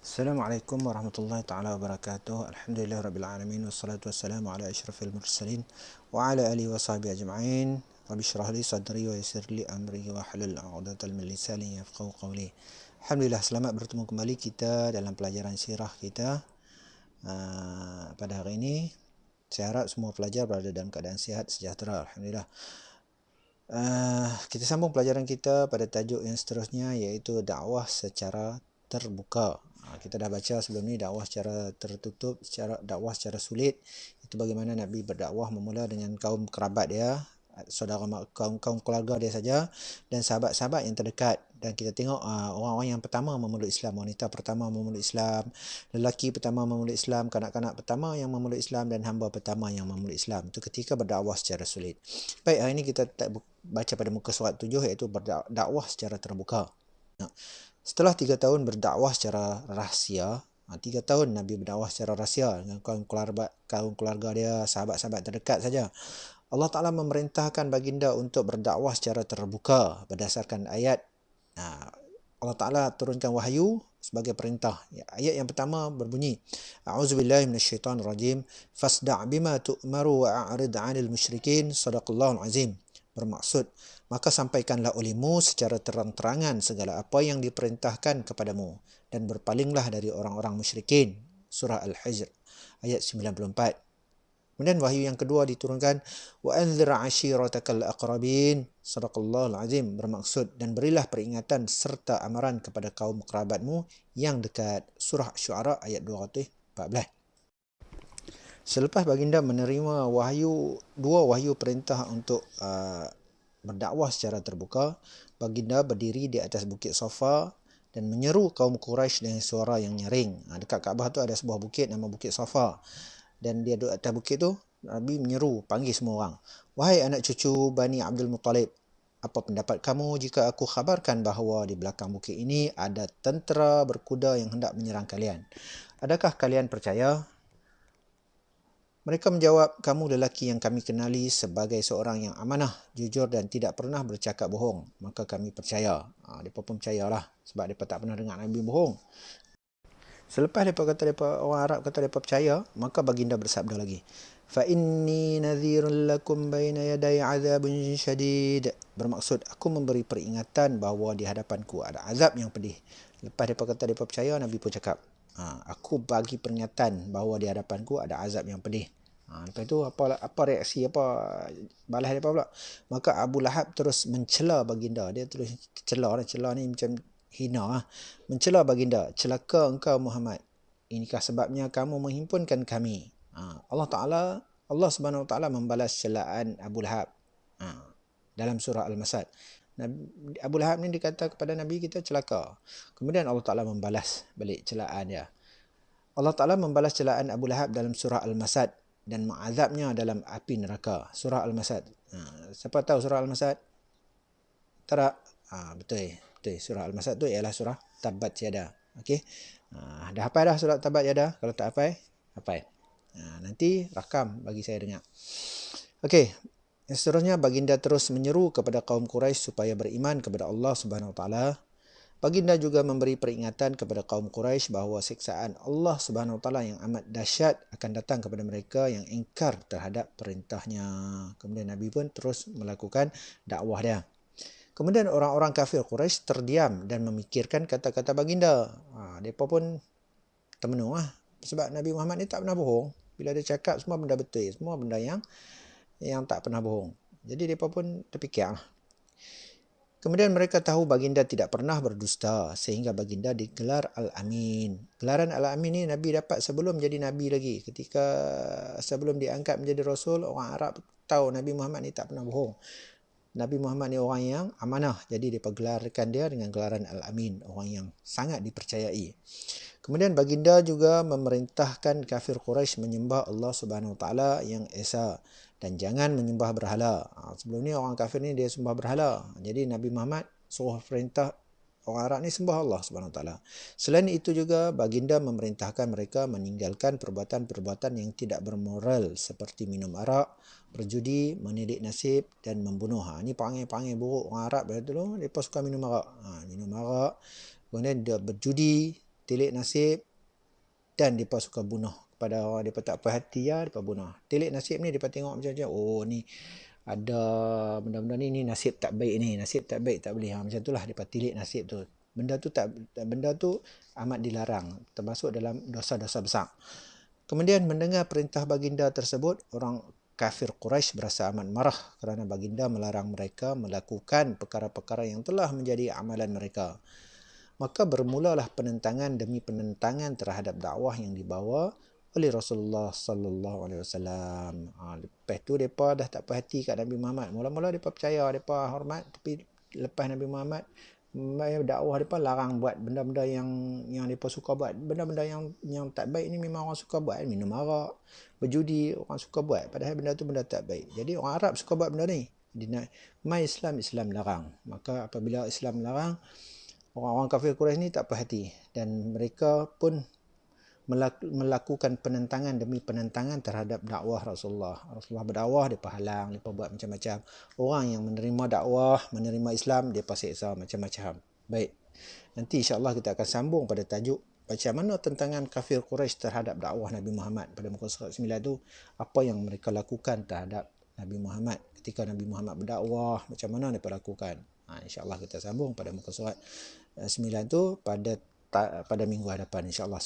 Assalamualaikum warahmatullahi taala wabarakatuh. Alhamdulillah rabbil alamin wassalatu wassalamu ala asyrafil mursalin wa ala alihi wa sahbihi ajma'in. Rabbi shrah li sadri wa yassir li amri wa hlul 'uqdatam min lisani yafqahu qawli. Alhamdulillah, selamat bertemu kembali kita dalam pelajaran sirah kita pada hari ini. Saya harap semua pelajar berada dalam keadaan sihat sejahtera. Alhamdulillah. Kita sambung pelajaran kita pada tajuk yang seterusnya, iaitu dakwah secara terbuka. Kita dah baca sebelum ni dakwah secara tertutup, dakwah secara sulit. Itu bagaimana Nabi berdakwah memula dengan kaum kerabat dia, saudara kaum keluarga dia saja, dan sahabat-sahabat yang terdekat. Dan kita tengok orang-orang yang pertama memeluk Islam, wanita pertama memeluk Islam, lelaki pertama memeluk Islam, kanak-kanak pertama yang memeluk Islam, dan hamba pertama yang memeluk Islam. Itu ketika berdakwah secara sulit. Baik, hari ini kita baca pada muka surat 7, iaitu berdakwah secara terbuka. Setelah 3 tahun berdakwah secara rahsia, 3 tahun Nabi berdakwah secara rahsia dengan kaum keluarga dia, sahabat-sahabat terdekat saja, Allah Ta'ala memerintahkan baginda untuk berdakwah secara terbuka berdasarkan ayat. Allah Ta'ala turunkan wahyu sebagai perintah. Ayat yang pertama berbunyi, A'udzubillahi minasyaitanirrajim, fasda' bima tu'maru wa a'rid 'anil musyrikin, sadaqallahul azim. Bermaksud, maka sampaikanlah olehmu secara terang-terangan segala apa yang diperintahkan kepadamu, dan berpalinglah dari orang-orang musyrikin. Surah Al-Hijr ayat 94. Kemudian wahyu yang kedua diturunkan, wa anzir 'ashiratakal aqrabin, sadaqallahul azim. Bermaksud, dan berilah peringatan serta amaran kepada kaum kerabatmu yang dekat. Surah Syu'ara ayat 214. Selepas baginda menerima dua wahyu perintah untuk berdakwah secara terbuka, baginda berdiri di atas bukit Safa dan menyeru kaum Quraisy dengan suara yang nyaring. Dekat Kaabah tu ada sebuah bukit nama Bukit Safa, dan dia duduk atas bukit tu. Nabi menyeru, panggil semua orang, wahai anak cucu Bani Abdul Muttalib, apa pendapat kamu jika aku khabarkan bahawa di belakang bukit ini ada tentera berkuda yang hendak menyerang kalian? Adakah kalian percaya? Mereka menjawab, kamu lelaki yang kami kenali sebagai seorang yang amanah, jujur dan tidak pernah bercakap bohong. Maka kami percaya. Mereka pun percayalah sebab mereka tak pernah dengar Nabi bohong. Selepas orang Arab kata mereka percaya, maka baginda bersabda lagi, fa inni nadhirun lakum baina yaday azabun syadid. Bermaksud, aku memberi peringatan bahawa di hadapanku ada azab yang pedih. Lepas mereka kata mereka percaya, Nabi pun cakap, aku bagi peringatan bahawa di hadapanku ada azab yang pedih. Lepas itu apa reaksi, balas dia pula? Maka Abu Lahab terus mencela baginda. Dia terus cela ni macam hina, mencela baginda, celaka engkau Muhammad, inikah sebabnya kamu menghimpunkan kami. Allah Subhanahu Wa Taala membalas celaan Abu Lahab dalam surah Al-Masad. Abu Lahab ni dikata kepada Nabi kita celaka. Kemudian Allah Ta'ala membalas balik celaan dia. Allah Ta'ala membalas celaan Abu Lahab dalam surah Al-Masad dan mengazabnya dalam api neraka. Surah Al-Masad. Siapa tahu surah Al-Masad? Tak? Betul. Surah Al-Masad tu ialah surah Tabbat Yada. Okey. Dah hafal dah surah Tabbat Yada? Kalau tak hafal, hafal. Nanti rakam bagi saya dengar. Okey. Yang seterusnya, baginda terus menyeru kepada kaum Quraisy supaya beriman kepada Allah Subhanahu Wa Taala. Baginda juga memberi peringatan kepada kaum Quraisy bahawa siksaan Allah Subhanahu Wa Taala yang amat dahsyat akan datang kepada mereka yang ingkar terhadap perintahnya. Kemudian Nabi pun terus melakukan dakwah dia. Kemudian orang-orang kafir Quraisy terdiam dan memikirkan kata-kata baginda. Mereka pun termenung sebab Nabi Muhammad ni tak pernah bohong. Bila dia cakap, semua benda betul, semua benda yang tak pernah bohong. Jadi mereka pun terfikir. Kemudian mereka tahu baginda tidak pernah berdusta, sehingga baginda digelar Al-Amin. Gelaran Al-Amin ni Nabi dapat sebelum jadi Nabi lagi. Ketika sebelum diangkat menjadi Rasul, orang Arab tahu Nabi Muhammad ni tak pernah bohong. Nabi Muhammad ni orang yang amanah. Jadi dia gelarkan dia dengan gelaran Al-Amin, orang yang sangat dipercayai. Kemudian baginda juga memerintahkan kafir Quraisy menyembah Allah Subhanahu Wa Taala yang esa dan jangan menyembah berhala. Sebelum ni orang kafir ni dia sembah berhala. Jadi Nabi Muhammad suruh perintah orang Arab ni sembah Allah Subhanahu Wa Taala. Selain itu juga baginda memerintahkan mereka meninggalkan perbuatan-perbuatan yang tidak bermoral seperti minum arak, berjudi, menilik nasib dan membunuh. Ini perangai-perangai buruk orang Arab dulu. Mereka suka minum arak. Kemudian dia berjudi, tilik nasib dan mereka suka bunuh kepada orang mereka tak puas hati ya, mereka bunuh. Tilik nasib ni mereka tengok macam-macam, oh ni ada benda-benda ni nasib tak baik ni, nasib tak baik tak boleh. Macam itulah mereka tilik nasib tu. Benda tu amat dilarang, termasuk dalam dosa-dosa besar. Kemudian mendengar perintah baginda tersebut, orang kafir Quraisy berasa amat marah kerana baginda melarang mereka melakukan perkara-perkara yang telah menjadi amalan mereka. Maka bermulalah penentangan demi penentangan terhadap dakwah yang dibawa oleh Rasulullah sallallahu alaihi wasallam. Lepas tu depa dah tak puas hati kat Nabi Muhammad. Mula-mula depa percaya, depa hormat, tapi lepas Nabi Muhammad dakwah depa larang buat benda-benda yang depa suka buat. Benda-benda yang tak baik ni memang orang suka buat, minum arak, berjudi, orang suka buat. Padahal benda tu benda tak baik. Jadi orang Arab suka buat benda ni. Mai Islam larang. Maka apabila Islam larang, orang-orang kafir Quraisy ni tak puas hati dan mereka pun melakukan penentangan demi penentangan terhadap dakwah Rasulullah. Rasulullah berdakwah, mereka halang, mereka buat macam-macam. Orang yang menerima dakwah, menerima Islam, mereka seksa macam-macam. Baik, nanti insyaAllah kita akan sambung pada tajuk macam mana tentangan kafir Quraisy terhadap dakwah Nabi Muhammad. Pada muka surat 9 tu, apa yang mereka lakukan terhadap Nabi Muhammad. Ketika Nabi Muhammad berdakwah, macam mana mereka lakukan. InsyaAllah kita sambung pada muka surat 9 tu pada minggu hadapan insyaAllah.